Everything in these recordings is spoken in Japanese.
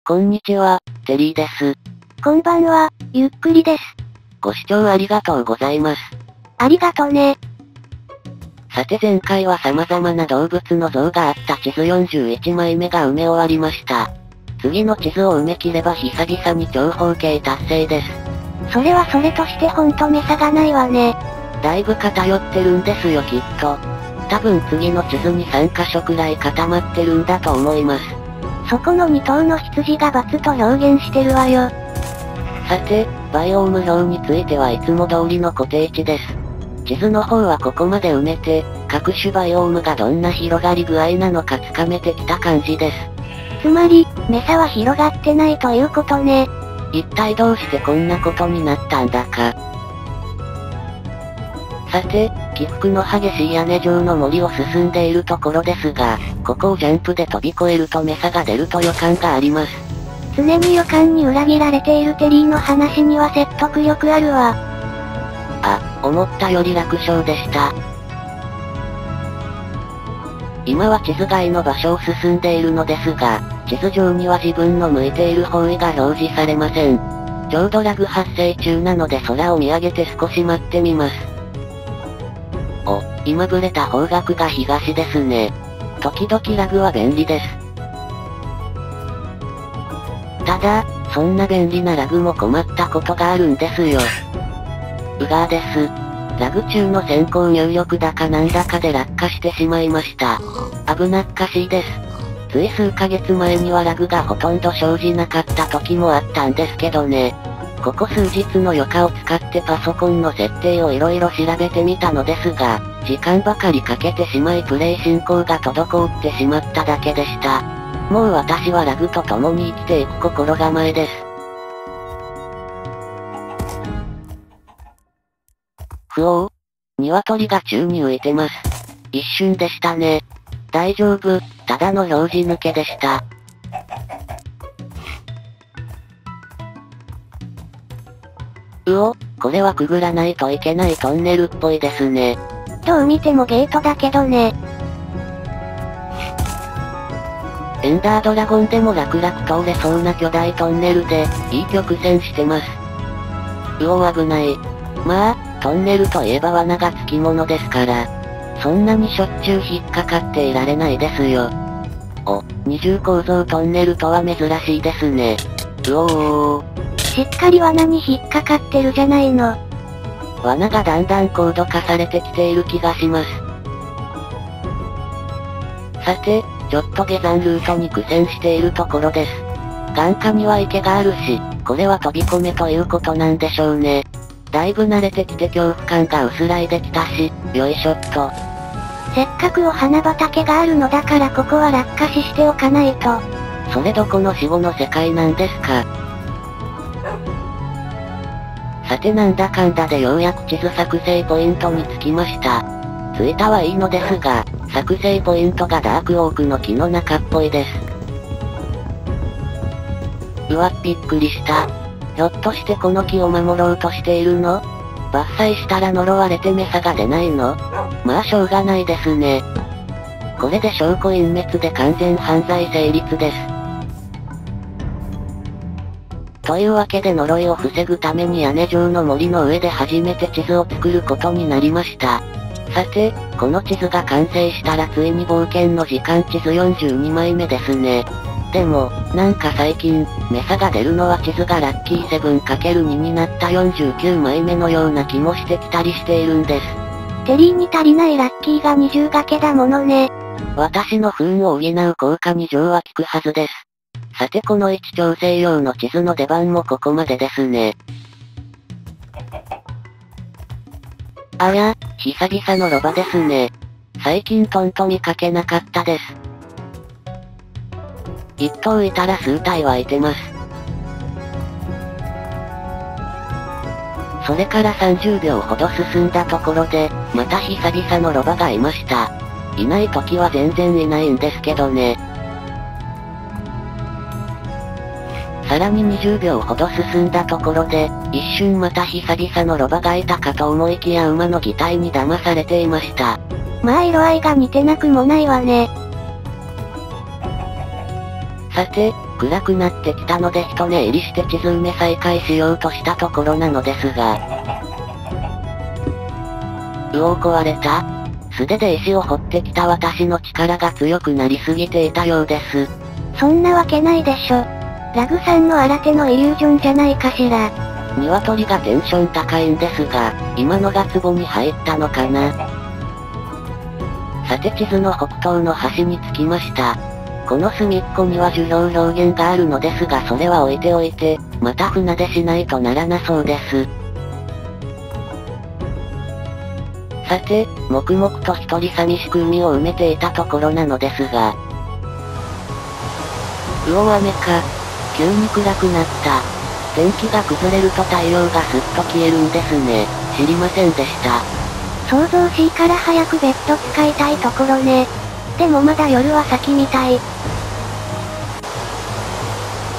こんにちは、テリーです。こんばんは、ゆっくりです。ご視聴ありがとうございます。ありがとね。さて前回は様々な動物の像があった地図41枚目が埋め終わりました。次の地図を埋め切れば久々に長方形達成です。それはそれとしてほんと目差がないわね。だいぶ偏ってるんですよきっと。多分次の地図に3箇所くらい固まってるんだと思います。そこの2頭の羊が×と表現してるわよ。さて、バイオーム表についてはいつも通りの固定値です。地図の方はここまで埋めて、各種バイオームがどんな広がり具合なのかつかめてきた感じです。つまり、目差は広がってないということね。一体どうしてこんなことになったんだか。さて、起伏の激しい屋根状の森を進んでいるところですが、ここをジャンプで飛び越えると目差が出ると予感があります。常に予感に裏切られているテリーの話には説得力あるわ。あ、思ったより楽勝でした。今は地図外の場所を進んでいるのですが、地図上には自分の向いている方位が表示されません。ちょうどラグ発生中なので空を見上げて少し待ってみます。お、今ブレた方角が東ですね。時々ラグは便利です。ただ、そんな便利なラグも困ったことがあるんですよ。うがーです。ラグ中の先行入力だかなんだかで落下してしまいました。危なっかしいです。つい数ヶ月前にはラグがほとんど生じなかった時もあったんですけどね。ここ数日の余暇を使ってパソコンの設定を色々調べてみたのですが、時間ばかりかけてしまいプレイ進行が滞ってしまっただけでした。もう私はラグと共に生きていく心構えです。ふおー。鶏が宙に浮いてます。一瞬でしたね。大丈夫、ただの表示抜けでした。うお、これはくぐらないといけないトンネルっぽいですね。どう見てもゲートだけどね。エンダードラゴンでも楽々通れそうな巨大トンネルで、いい曲線してます。うお危ない。まあ、トンネルといえば罠がつきものですから。そんなにしょっちゅう引っかかっていられないですよ。お、二重構造トンネルとは珍しいですね。うおー。しっかり罠に引っかかってるじゃないの。罠がだんだん高度化されてきている気がします。さて、ちょっと下山ルートに苦戦しているところです。眼下には池があるし、これは飛び込めということなんでしょうね。だいぶ慣れてきて恐怖感が薄らいできたし、よいしょっと。せっかくお花畑があるのだからここは落下死しておかないと。それどこの死後の世界なんですか。さてなんだかんだでようやく地図作成ポイントに着きました。着いたはいいのですが、作成ポイントがダークオークの木の中っぽいです。うわ、びっくりした。ひょっとしてこの木を守ろうとしているの？伐採したら呪われて目差が出ないの？まあしょうがないですね。これで証拠隠滅で完全犯罪成立です。というわけで呪いを防ぐために屋根状の森の上で初めて地図を作ることになりました。さて、この地図が完成したらついに冒険の時間地図42枚目ですね。でも、なんか最近、目差が出るのは地図がラッキー 7×2 になった49枚目のような気もしてきたりしているんです。テリーに足りないラッキーが20掛けだものね。私の不運を補う効果2乗は効くはずです。さてこの位置調整用の地図の出番もここまでですね。あや、久々のロバですね。最近とんと見かけなかったです。一頭いたら数体はいてます。それから30秒ほど進んだところで、また久々のロバがいました。いない時は全然いないんですけどね。さらに20秒ほど進んだところで、一瞬また久々のロバがいたかと思いきや馬の擬態に騙されていました。まあ色合いが似てなくもないわね。さて、暗くなってきたので一寝入りして地図埋め再開しようとしたところなのですが。壊れた？素手で石を掘ってきた私の力が強くなりすぎていたようです。そんなわけないでしょ。ラグさんの新手のイリュージョンじゃないかしら。鶏がテンション高いんですが、今のが壺に入ったのかな。さて地図の北東の端に着きました。この隅っこには樹氷表現があるのですがそれは置いておいて、また船出しないとならなそうです。さて、黙々と一人寂しく海を埋めていたところなのですが。大雨か。急に暗くなった。天気が崩れると太陽がすっと消えるんですね。知りませんでした。想像しいから早くベッド使いたいところね。でもまだ夜は先みたい。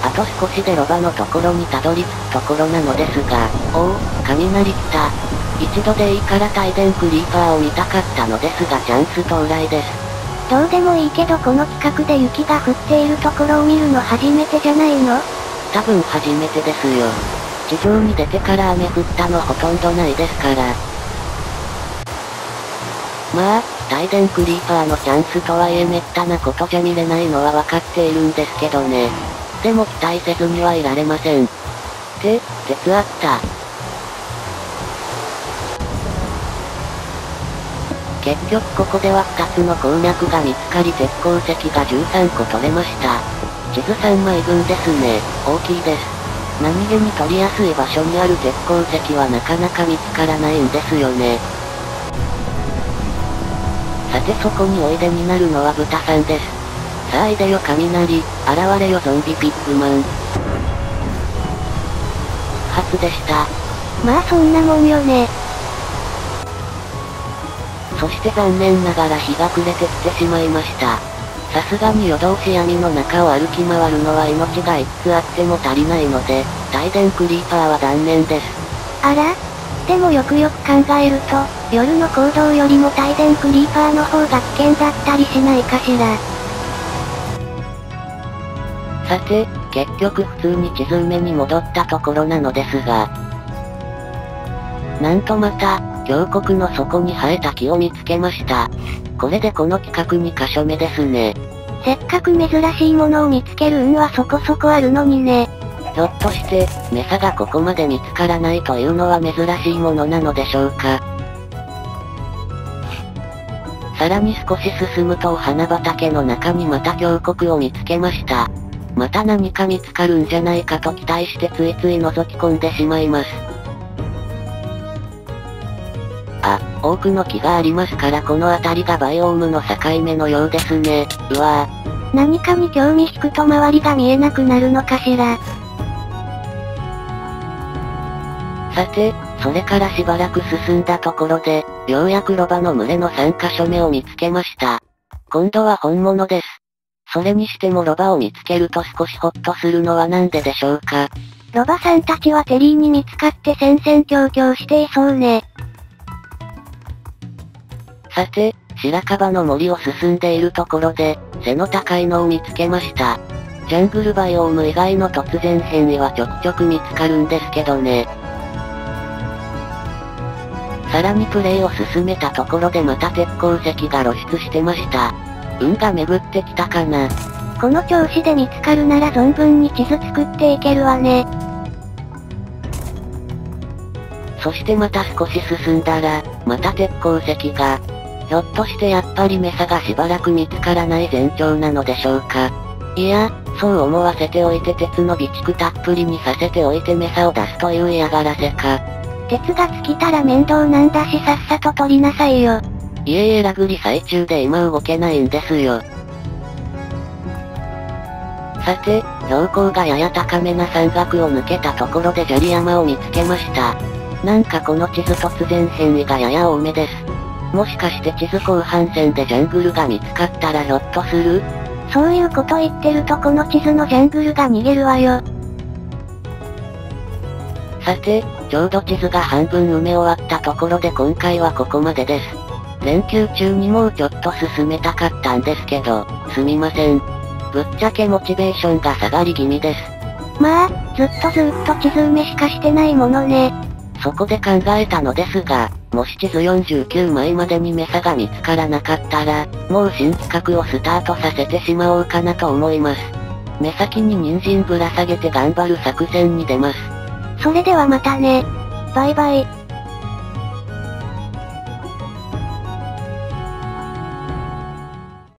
あと少しでロバのところにたどり着くところなのですが、雷来た。一度でいいから帯電クリーパーを見たかったのですがチャンス到来です。どうでもいいけどこの企画で雪が降っているところを見るの初めてじゃないの？多分初めてですよ。地上に出てから雨降ったのほとんどないですから。まあ、帯電クリーパーのチャンスとはいえ滅多なことじゃ見れないのはわかっているんですけどね。でも期待せずにはいられません。鉄あった。結局ここでは2つの鉱脈が見つかり鉄鉱石が13個取れました。地図3枚分ですね。大きいです。何気に取りやすい場所にある鉄鉱石はなかなか見つからないんですよね。さてそこにおいでになるのは豚さんです。さあいでよ雷、現れよゾンビピッグマン。初でした。まあそんなもんよね。そして残念ながら日が暮れてきてしまいました。さすがに夜通し闇の中を歩き回るのは命がいくつあっても足りないので、帯電クリーパーは断念です。あら？でもよくよく考えると、夜の行動よりも帯電クリーパーの方が危険だったりしないかしら。さて、結局普通に地図埋めに戻ったところなのですが。なんとまた、峡谷の底に生えた木を見つけました。これでこの企画2カ所目ですね。せっかく珍しいものを見つける運はそこそこあるのにね。ひょっとして、メサがここまで見つからないというのは珍しいものなのでしょうか。さらに少し進むとお花畑の中にまた峡谷を見つけました。また何か見つかるんじゃないかと期待してついつい覗き込んでしまいます。多くの木がありますからこの辺りがバイオームの境目のようですね。うわぁ。何かに興味引くと周りが見えなくなるのかしら。さて、それからしばらく進んだところで、ようやくロバの群れの3カ所目を見つけました。今度は本物です。それにしてもロバを見つけると少しホッとするのはなんででしょうか。ロバさんたちはテリーに見つかって戦々恐々していそうね。さて、白樺の森を進んでいるところで、背の高いのを見つけました。ジャングルバイオーム以外の突然変異はちょくちょく見つかるんですけどね。さらにプレイを進めたところでまた鉄鉱石が露出してました。運が巡ってきたかな。この調子で見つかるなら存分に地図作っていけるわね。そしてまた少し進んだら、また鉄鉱石が。ひょっとしてやっぱりメサがしばらく見つからない前兆なのでしょうか。いや、そう思わせておいて鉄の備蓄たっぷりにさせておいてメサを出すという嫌がらせか。鉄が尽きたら面倒なんだしさっさと取りなさいよ。いえラグリ最中で今動けないんですよ。さて、標高がやや高めな山岳を抜けたところで砂利山を見つけました。なんかこの地図突然変異がやや多めです。もしかして地図後半戦でジャングルが見つかったらひょっとする？そういうこと言ってるとこの地図のジャングルが逃げるわよ。さて、ちょうど地図が半分埋め終わったところで今回はここまでです。連休中にもうちょっと進めたかったんですけど、すみません。ぶっちゃけモチベーションが下がり気味です。まあ、ずっと地図埋めしかしてないものね。そこで考えたのですが、もし地図49枚までにメサが見つからなかったら、もう新企画をスタートさせてしまおうかなと思います。目先に人参ぶら下げて頑張る作戦に出ます。それではまたね。バイバイ。